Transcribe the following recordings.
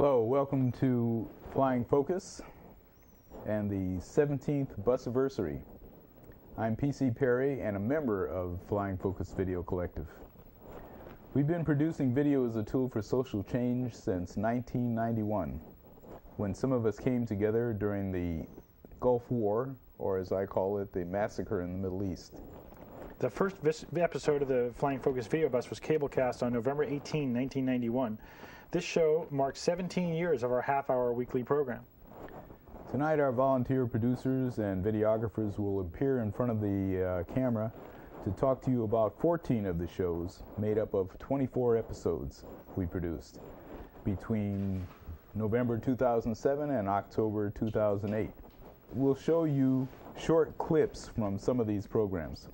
Hello, welcome to Flying Focus and the 17th Busiversary. I'm PC Peri and a member of Flying Focus Video Collective. We've been producing video as a tool for social change since 1991, when some of us came together during the Gulf War, or as I call it, the massacre in the Middle East. The first episode of the Flying Focus Video Bus was cablecast on November 18, 1991. This show marks 17 years of our half-hour weekly program. Tonight, our volunteer producers and videographers will appear in front of the camera to talk to you about 14 of the shows, made up of 24 episodes we produced between November 2007 and October 2008. We'll show you short clips from some of these programs.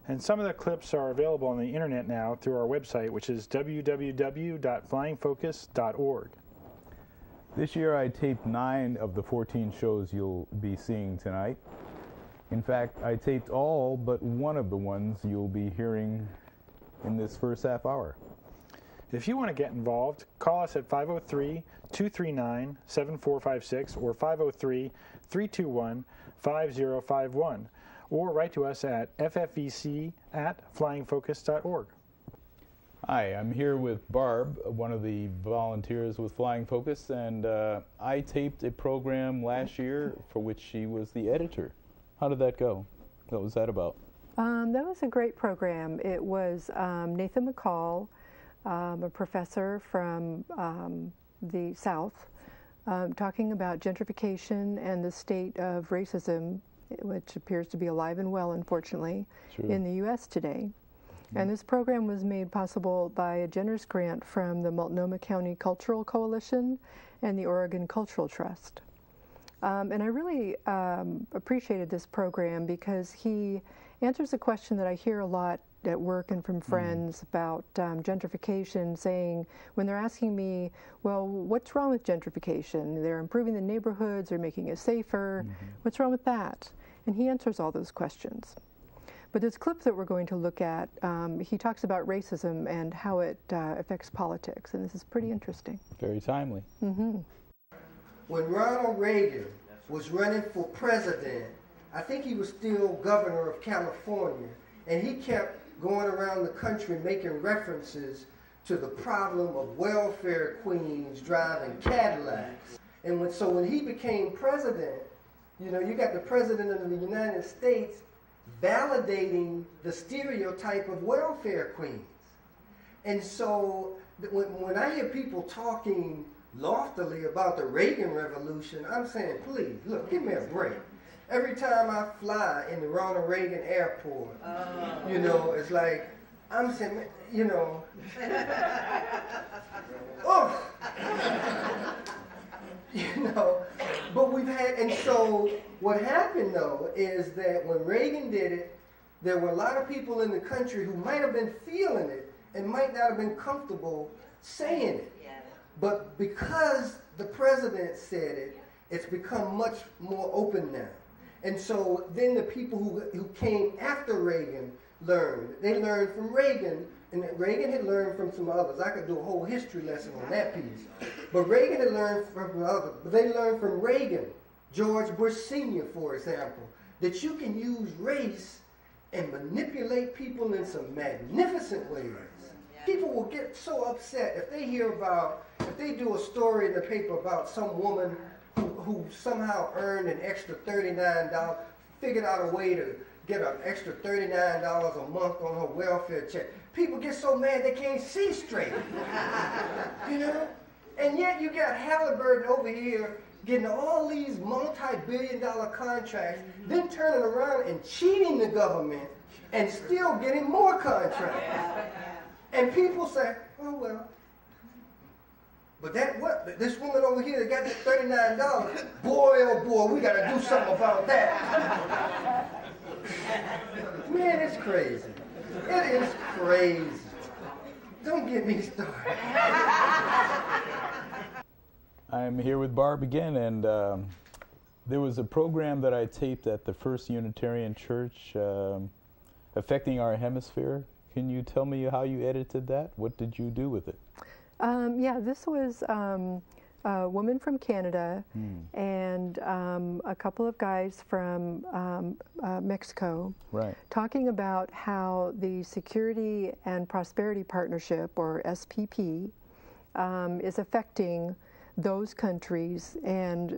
And some of the clips are available on the internet now through our website, which is www.flyingfocus.org. This year I taped 9 of the 14 shows you'll be seeing tonight. In fact, I taped all but one of the ones you'll be hearing in this first half hour. If you want to get involved, call us at 503-239-7456 or 503-321-5051. Or write to us at ffvc@flyingfocus.org. Hi, I'm here with Barb, one of the volunteers with Flying Focus, and I taped a program last year for which she was the editor. How did that go? What was that about? That was a great program. It was Nathan McCall, a professor from the South, talking about gentrification and the state of racism, which appears to be alive and well, unfortunately, in the U.S. today. And this program was made possible by a generous grant from the Multnomah County Cultural Coalition and the Oregon Cultural Trust. And I really appreciated this program because he answers a question that I hear a lot at work and from friends about gentrification, saying, when they're asking me, well, what's wrong with gentrification? They're improving the neighborhoods, they're making it safer. What's wrong with that? And he answers all those questions. But this clip that we're going to look at, he talks about racism and how it affects politics, and this is pretty interesting. Very timely. When Ronald Reagan was running for president, I think he was still governor of California, and he kept going around the country making references to the problem of welfare queens driving Cadillacs. And when he became president, you know, you got the president of the United States validating the stereotype of welfare queens. And so when I hear people talking loftily about the Reagan Revolution, I'm saying, please, look, give me a break. Every time I fly in the Ronald Reagan Airport, you know, it's like, I'm saying, you know, oh, you know, but we've had, and so what happened though is that when Reagan did it, there were a lot of people in the country who might have been feeling it and might not have been comfortable saying it. But because the president said it, it's become much more open now. And so then the people who came after Reagan learned. They learned from Reagan, and Reagan had learned from some others. I could do a whole history lesson on that piece. But Reagan had learned from others. But they learned from Reagan, George Bush Sr., for example, that you can use race and manipulate people in some magnificent ways. People will get so upset if they do a story in the paper about some woman who somehow earned an extra $39, figured out a way to get an extra $39 a month on her welfare check. People get so mad they can't see straight, you know? And yet you got Halliburton over here getting all these multi-billion-dollar contracts, then turning around and cheating the government and still getting more contracts. And people say, oh, well, but this woman over here that got that $39, boy, oh boy, we got to do something about that. Man, it's crazy. It is crazy. Don't get me started. I'm here with Barb again, and there was a program that I taped at the First Unitarian Church affecting our hemisphere. Can you tell me how you edited that? What did you do with it? Yeah, this was a woman from Canada and a couple of guys from Mexico, Right. talking about how the Security and Prosperity Partnership, or SPP, is affecting those countries, and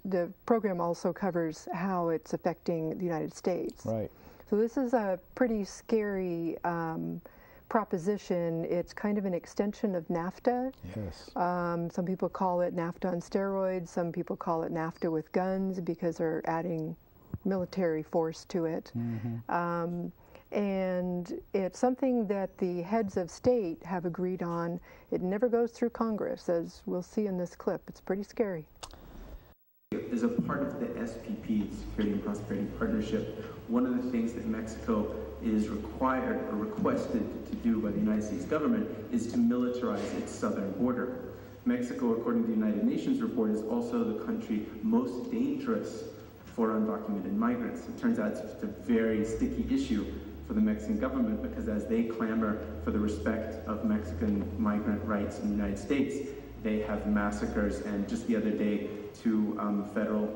the program also covers how it's affecting the United States. Right. So this is a pretty scary proposition. It's kind of an extension of NAFTA. Yes. Some people call it NAFTA on steroids. Some people call it NAFTA with guns because they're adding military force to it. And it's something that the heads of state have agreed on. It never goes through Congress, as we'll see in this clip. It's pretty scary. As a part of the SPP, Security and Prosperity Partnership, one of the things that Mexico is required or requested to do by the United States government is to militarize its southern border. Mexico, according to the United Nations report, is also the country most dangerous for undocumented migrants. It turns out it's a very sticky issue for the Mexican government, because as they clamor for the respect of Mexican migrant rights in the United States, they have massacres, and just the other day, 2 federal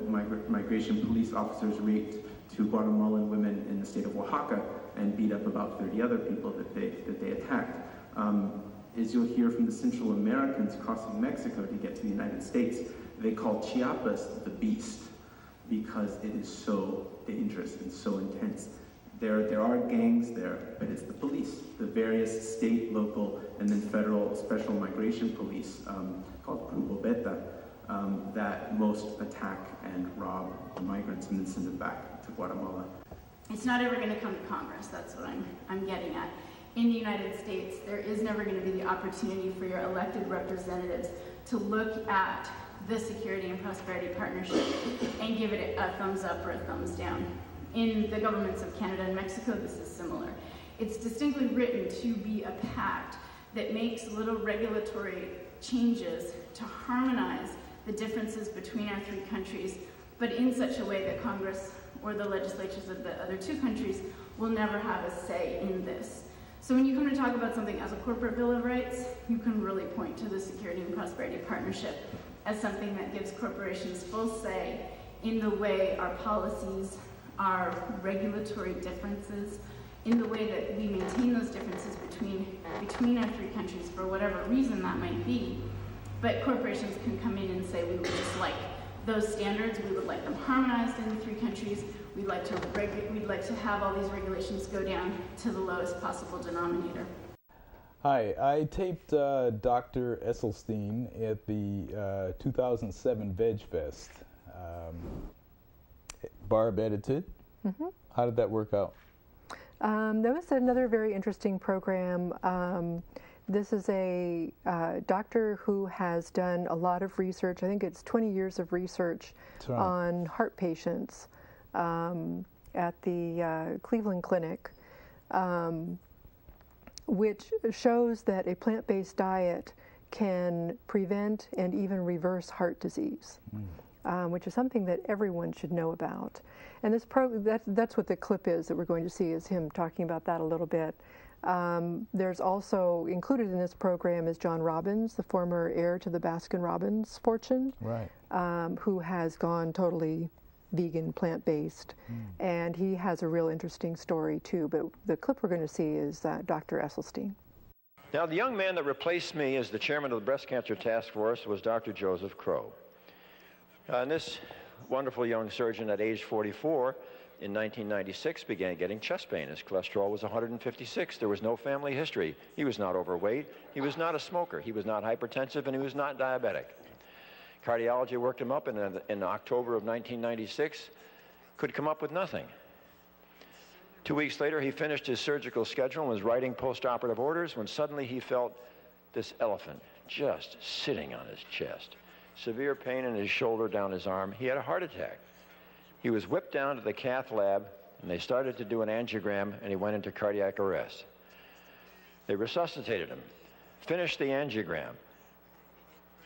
migration police officers raped 2 Guatemalan women in the state of Oaxaca and beat up about 30 other people that they attacked. As you'll hear from the Central Americans crossing Mexico to get to the United States, they call Chiapas the beast because it is so dangerous and so intense. There are gangs there, but it's the police, the various state, local, and then federal special migration police, called Grupo Beta, that most attack and rob the migrants and then send them back to Guatemala. It's not ever going to come to Congress. That's what I'm getting at. In the United States, there is never going to be the opportunity for your elected representatives to look at the Security and Prosperity Partnership and give it a thumbs up or a thumbs down. In the governments of Canada and Mexico, this is similar. It's distinctly written to be a pact that makes little regulatory changes to harmonize the differences between our 3 countries, but in such a way that Congress or the legislatures of the other 2 countries will never have a say in this. So when you come to talk about something as a corporate Bill of Rights, you can really point to the Security and Prosperity Partnership as something that gives corporations full say in the way our policies, our regulatory differences, in the way that we maintain those differences between our 3 countries for whatever reason that might be. But corporations can come in and say, we would just like those standards, we would like them harmonized in the 3 countries, we'd like to have all these regulations go down to the lowest possible denominator. Hi, I taped Dr. Esselstyn at the 2007 Veg Fest. Barb edited. How did that work out? That was another very interesting program. This is a doctor who has done a lot of research. I think it's 20 years of research on heart patients at the Cleveland Clinic, which shows that a plant-based diet can prevent and even reverse heart disease. Which is something that everyone should know about. And this that's what the clip is that we're going to see, is him talking about that a little bit. There's also included in this program is John Robbins, the former heir to the Baskin-Robbins fortune, Right. Who has gone totally vegan, plant-based, and he has a real interesting story too. But the clip we're going to see is Dr. Esselstyn. Now, the young man that replaced me as the chairman of the Breast Cancer Task Force was Dr. Joseph Crow. And this wonderful young surgeon at age 44 in 1996 began getting chest pain. His cholesterol was 156. There was no family history. He was not overweight. He was not a smoker. He was not hypertensive, and he was not diabetic. Cardiology worked him up, and in October of 1996, could come up with nothing. 2 weeks later, he finished his surgical schedule and was writing post-operative orders when suddenly he felt this elephant just sitting on his chest. Severe pain in his shoulder, down his arm. He had a heart attack. He was whipped down to the cath lab, and they started to do an angiogram, and he went into cardiac arrest. They resuscitated him, finished the angiogram.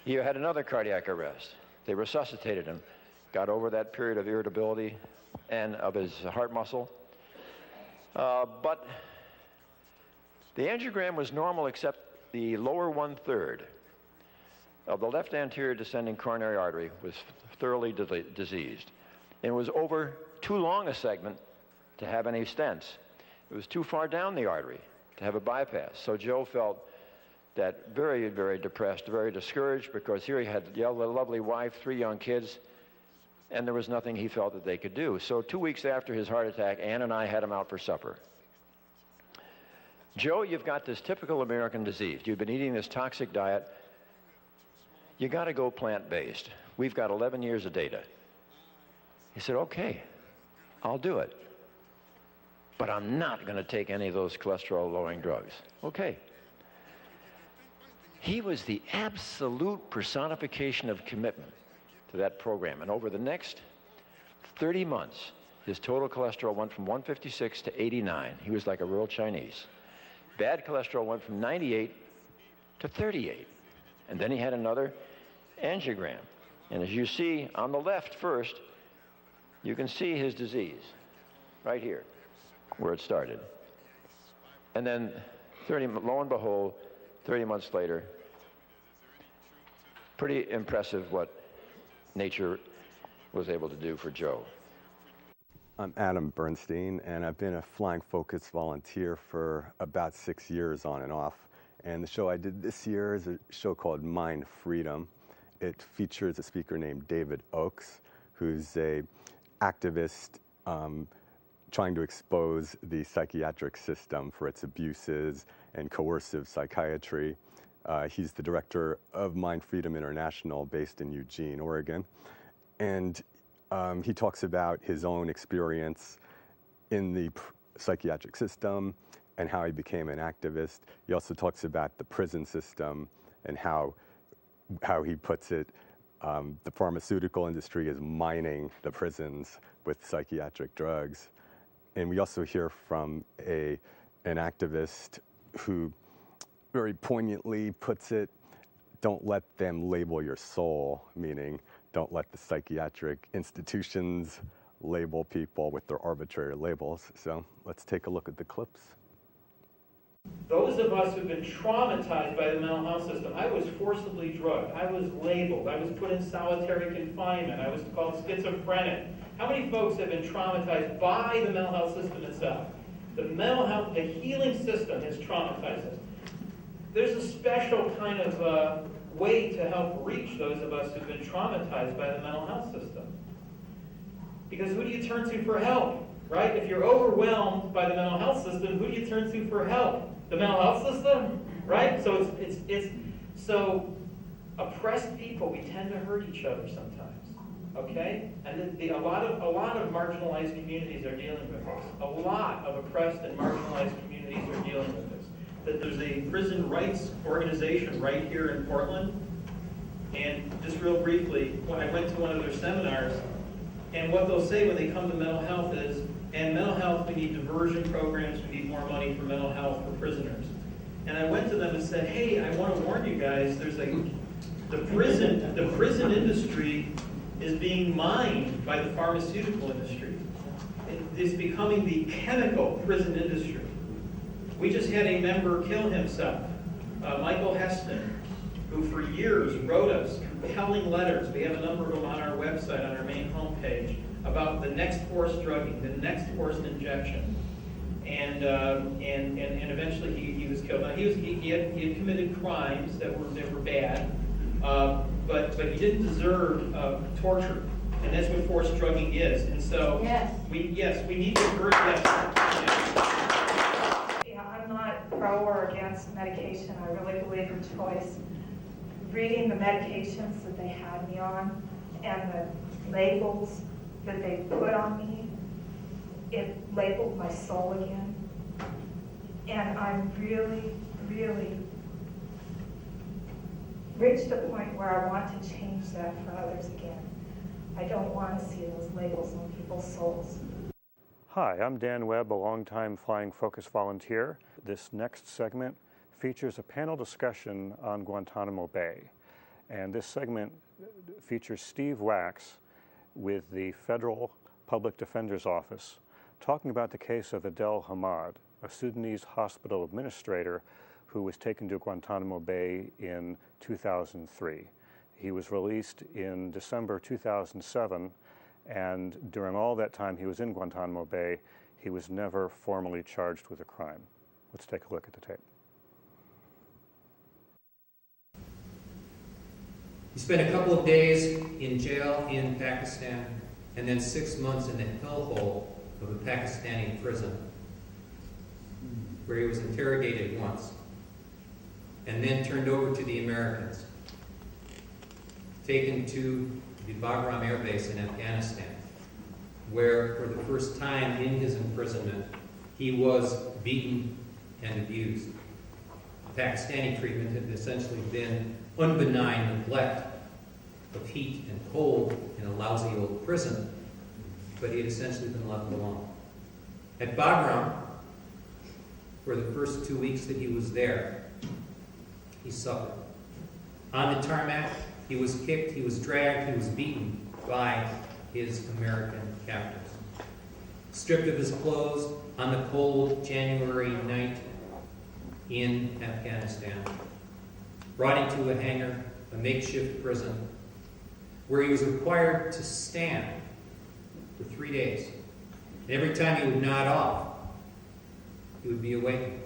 He had another cardiac arrest. They resuscitated him, got over that period of irritability and of his heart muscle. But the angiogram was normal except the lower 1/3. of the left anterior descending coronary artery was thoroughly diseased. And it was over too long a segment to have any stents. It was too far down the artery to have a bypass. So Joe felt that very, very depressed, very discouraged, because here he had a lovely wife, 3 young kids, and there was nothing he felt that they could do. So 2 weeks after his heart attack, Ann and I had him out for supper. Joe, you've got this typical American disease. You've been eating this toxic diet. You got to go plant-based. We've got 11 years of data. He said, okay, I'll do it. But I'm not going to take any of those cholesterol-lowering drugs. Okay. He was the absolute personification of commitment to that program. And over the next 30 months, his total cholesterol went from 156 to 89. He was like a real Chinese. Bad cholesterol went from 98 to 38. And then he had another angiogram. And as you see on the left first, you can see his disease right here, where it started. And then lo and behold, 30 months later, pretty impressive what nature was able to do for Joe. I'm Adam Bernstein, and I've been a Flying Focus volunteer for about 6 years on and off. And the show I did this year is a show called Mindfreedom. It features a speaker named David Oakes, who's a activist trying to expose the psychiatric system for its abuses and coercive psychiatry. He's the director of Mindfreedom International, based in Eugene, Oregon. And he talks about his own experience in the psychiatric system and how he became an activist. He also talks about the prison system and how he puts it, the pharmaceutical industry is mining the prisons with psychiatric drugs. And we also hear from an activist who very poignantly puts it, don't let them label your soul, meaning don't let the psychiatric institutions label people with their arbitrary labels. So let's take a look at the clips. Those of us who've been traumatized by the mental health system, I was forcibly drugged, I was labeled, I was put in solitary confinement, I was called schizophrenic. How many folks have been traumatized by the mental health system itself? The mental health, the healing system has traumatized us. There's a special kind of way to help reach those of us who've been traumatized by the mental health system. Because who do you turn to for help, right? If you're overwhelmed by the mental health system, who do you turn to for help? The mental health system, right? So it's so oppressed people, we tend to hurt each other sometimes, okay? And a lot of marginalized communities are dealing with this. A lot of oppressed and marginalized communities are dealing with this. That there's a prison rights organization right here in Portland, and just real briefly, when I went to one of their seminars, and what they'll say when they come to mental health is, and mental health, we need diversion programs, we need more money for mental health for prisoners. And I went to them and said, hey, I want to warn you guys, the prison industry is being mined by the pharmaceutical industry. It is becoming the chemical prison industry. We just had a member kill himself, Michael Heston, who for years wrote us compelling letters. We have a number of them on our website, on our main homepage, about the next forced drugging, the next forced injection. And eventually he was killed. Now he had committed crimes that were bad, but he didn't deserve torture. And that's what forced drugging is. And so we need to encourage that. Yeah, I'm not pro or against medication. I really believe in choice. Reading the medications that they had me on and the labels that they put on me, it labeled my soul again. And I'm really, really reached a point where I want to change that for others again. I don't want to see those labels on people's souls. Hi, I'm Dan Webb, a longtime Flying Focus volunteer. This next segment features a panel discussion on Guantanamo Bay. And this segment features Steve Wax with the Federal Public Defender's Office talking about the case of Adel Hamad, a Sudanese hospital administrator who was taken to Guantanamo Bay in 2003. He was released in December 2007, and during all that time he was in Guantanamo Bay, he was never formally charged with a crime. Let's take a look at the tape. He spent a couple of days in jail in Pakistan, and then 6 months in the hellhole of a Pakistani prison, where he was interrogated once, and then turned over to the Americans, taken to the Bagram Air Base in Afghanistan, where for the first time in his imprisonment, he was beaten and abused. The Pakistani treatment had essentially been unbenign neglect of heat and cold in a lousy old prison, but he had essentially been left alone. At Bagram, for the first 2 weeks that he was there, he suffered. On the tarmac, he was kicked, he was dragged, he was beaten by his American captors. Stripped of his clothes on the cold January night in Afghanistan. Brought into a hangar, a makeshift prison, where he was required to stand for 3 days. And every time he would nod off, he would be awakened.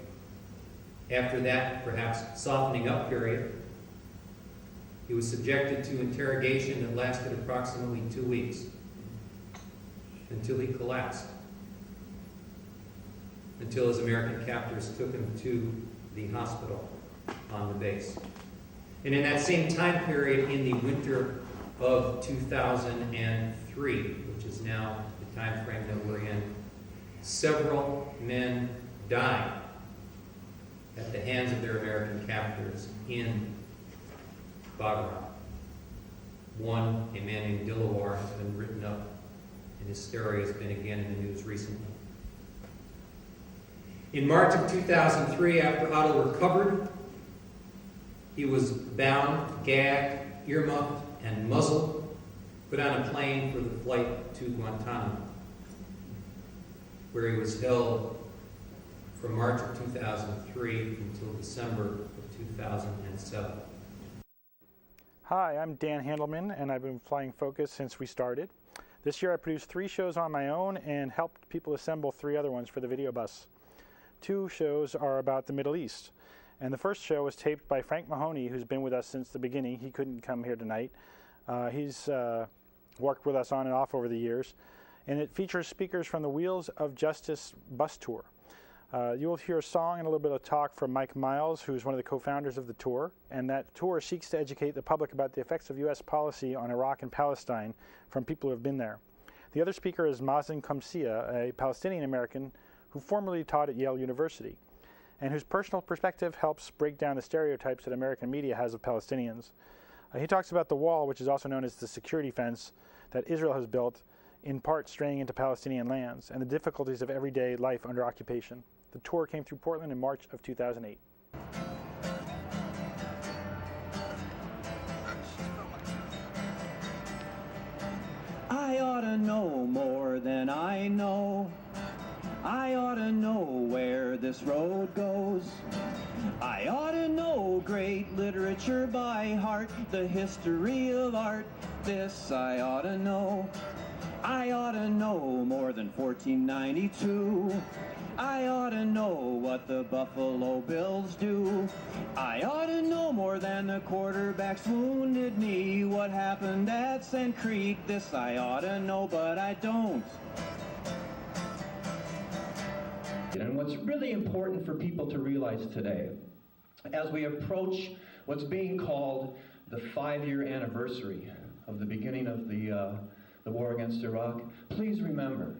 After that, perhaps softening up period, he was subjected to interrogation that lasted approximately 2 weeks until he collapsed, until his American captors took him to the hospital on the base. And in that same time period, in the winter of 2003, which is now the time frame that we're in, several men died at the hands of their American captors in Bagram. One, a man named Dilawar, has been written up, and his story has been again in the news recently. In March of 2003, after Otto recovered, he was bound, gagged, earmuffed, and muzzled, put on a plane for the flight to Guantanamo, where he was held from March of 2003 until December of 2007. Hi, I'm Dan Handelman, and I've been flying Focus since we started. This year I produced 3 shows on my own and helped people assemble 3 other ones for the video bus. 2 shows are about the Middle East. And the first show was taped by Frank Mahoney, who's been with us since the beginning. He couldn't come here tonight. He's worked with us on and off over the years. And it features speakers from the Wheels of Justice bus tour. You'll hear a song and a little bit of talk from Mike Miles, who's one of the co-founders of the tour. And that tour seeks to educate the public about the effects of U.S. policy on Iraq and Palestine from people who have been there. The other speaker is Mazen Qamsia, a Palestinian American who formerly taught at Yale University, and whose personal perspective helps break down the stereotypes that American media has of Palestinians. He talks about the wall, which is also known as the security fence that Israel has built, in part straying into Palestinian lands, and the difficulties of everyday life under occupation. The tour came through Portland in March of 2008. I ought to know more than I know. I ought to know where this road goes. I ought to know great literature by heart, the history of art. This I ought to know. I ought to know more than 1492. I ought to know what the Buffalo Bills do. I ought to know more than the quarterback's wounded knee. What happened at Sand Creek, this I ought to know, but I don't. And what's really important for people to realize today, as we approach what's being called the 5-year anniversary of the beginning of the war against Iraq, please remember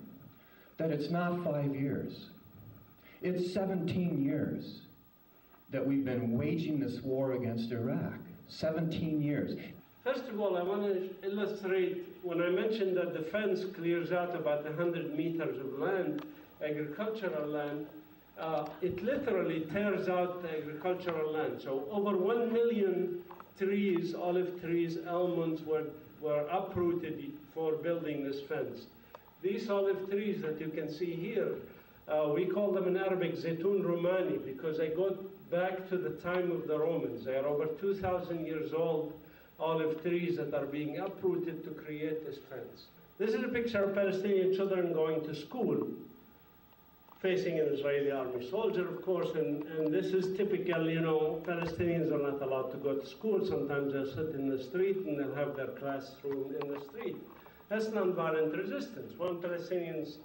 that it's not 5 years. It's 17 years that we've been waging this war against Iraq. 17 years. First of all, I want to illustrate, when I mentioned that the fence clears out about 100 meters of land, agricultural land, it literally tears out the agricultural land. So over 1 million trees, olive trees, almonds were uprooted for building this fence. These olive trees that you can see here, we call them in Arabic Zaytun Romani, because they back to the time of the Romans. They are over 2,000 years old olive trees that are being uprooted to create this fence. This is a picture of Palestinian children going to school, facing an Israeli army soldier, of course, and this is typical, you know, Palestinians are not allowed to go to school. Sometimes they'll sit in the street and they'll have their classroom in the street. That's nonviolent resistance. When Palestinians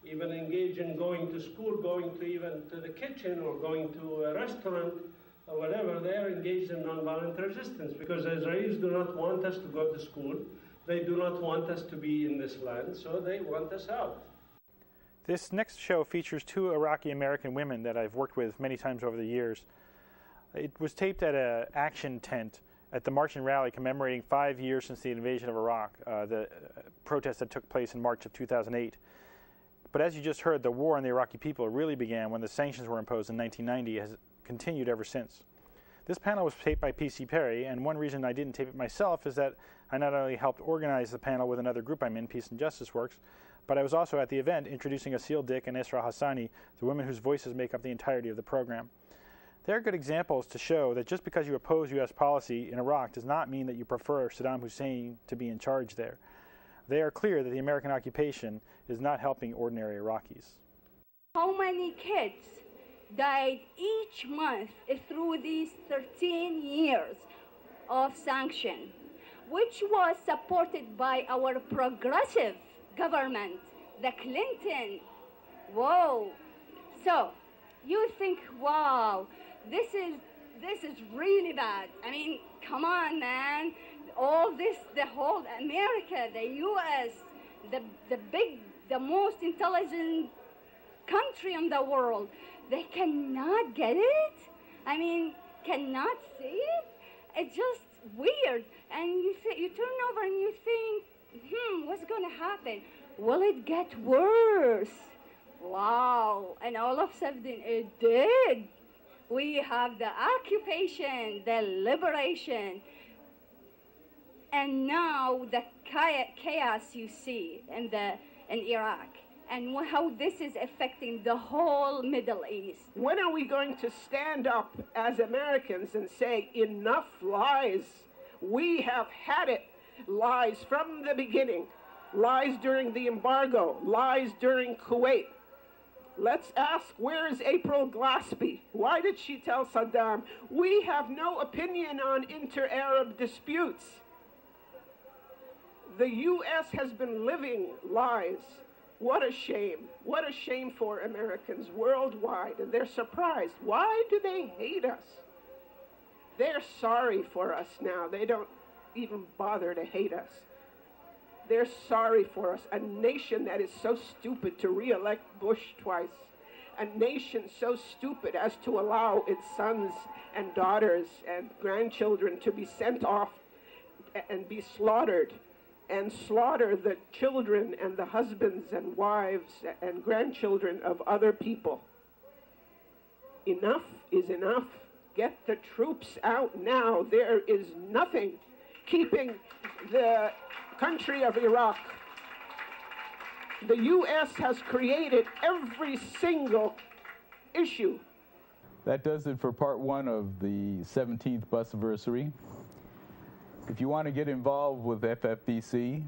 even engage in going to school, going to even to the kitchen or going to a restaurant or whatever, they are engaged in nonviolent resistance because the Israelis do not want us to go to school. They do not want us to be in this land, so they want us out. This next show features two Iraqi American women that I've worked with many times over the years. It was taped at an action tent at the March and Rally commemorating 5 years since the invasion of Iraq, the protest that took place in March of 2008. But as you just heard, the war on the Iraqi people really began when the sanctions were imposed in 1990, has continued ever since. This panel was taped by PC Peri, and one reason I didn't tape it myself is that I not only helped organize the panel with another group I'm in, Peace and Justice Works, but I was also at the event introducing Asil Dick and Isra Hassani, the women whose voices make up the entirety of the program. They are good examples to show that just because you oppose U.S. policy in Iraq does not mean that you prefer Saddam Hussein to be in charge there. They are clear that the American occupation is not helping ordinary Iraqis. How many kids died each month through these 13 years of sanction, which was supported by our progressive government, the Clinton. Whoa. So you think, wow, this is really bad. I mean, come on, man. All this, the whole America, the U.S., the most intelligent country in the world, they cannot get it? I mean, cannot see it? It's just weird. And you turn over and you think, what's going to happen? Will it get worse? Wow. And all of a sudden it did. We have the occupation, the liberation, and now the chaos you see in Iraq, and how this is affecting the whole Middle East. When are we going to stand up as Americans and say, enough lies? We have had it. Lies from the beginning. Lies during the embargo. Lies during Kuwait. Let's ask, where is April Glaspie? Why did she tell Saddam, we have no opinion on inter-Arab disputes? The U.S. has been living lies. What a shame. What a shame for Americans worldwide. And they're surprised. Why do they hate us? They're sorry for us now. They don't even bother to hate us. They're sorry for us. A nation that is so stupid to re-elect Bush twice. A nation so stupid as to allow its sons and daughters and grandchildren to be sent off and be slaughtered, and slaughter the children and the husbands and wives and grandchildren of other people. Enough is enough. Get the troops out now. There is nothing keeping the country of Iraq. The U.S. has created every single issue. That does it for part one of the 17th Busiversary. If you want to get involved with FFBC,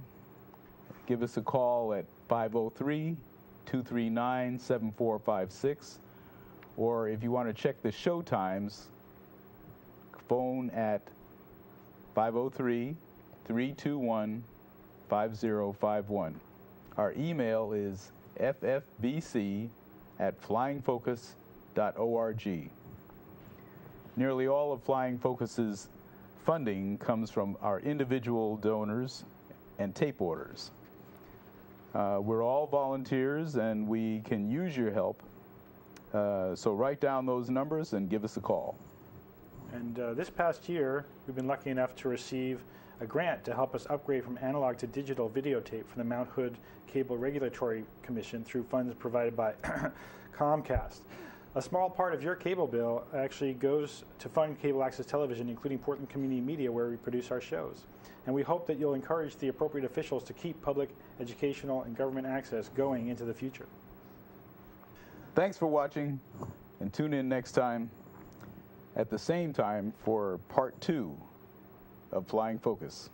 give us a call at 503-239-7456, or if you want to check the show times, phone at 503-321-5051. Our email is ffbc@flyingfocus.org. Nearly all of Flying Focus's funding comes from our individual donors and tape orders. We're all volunteers and we can use your help. So write down those numbers and give us a call. And this past year, we've been lucky enough to receive a grant to help us upgrade from analog to digital videotape from the Mount Hood Cable Regulatory Commission through funds provided by Comcast. A small part of your cable bill actually goes to fund cable access television, including Portland Community Media, where we produce our shows. And we hope that you'll encourage the appropriate officials to keep public, educational, and government access going into the future. Thanks for watching, and tune in next time. at the same time for part 2 of Flying Focus.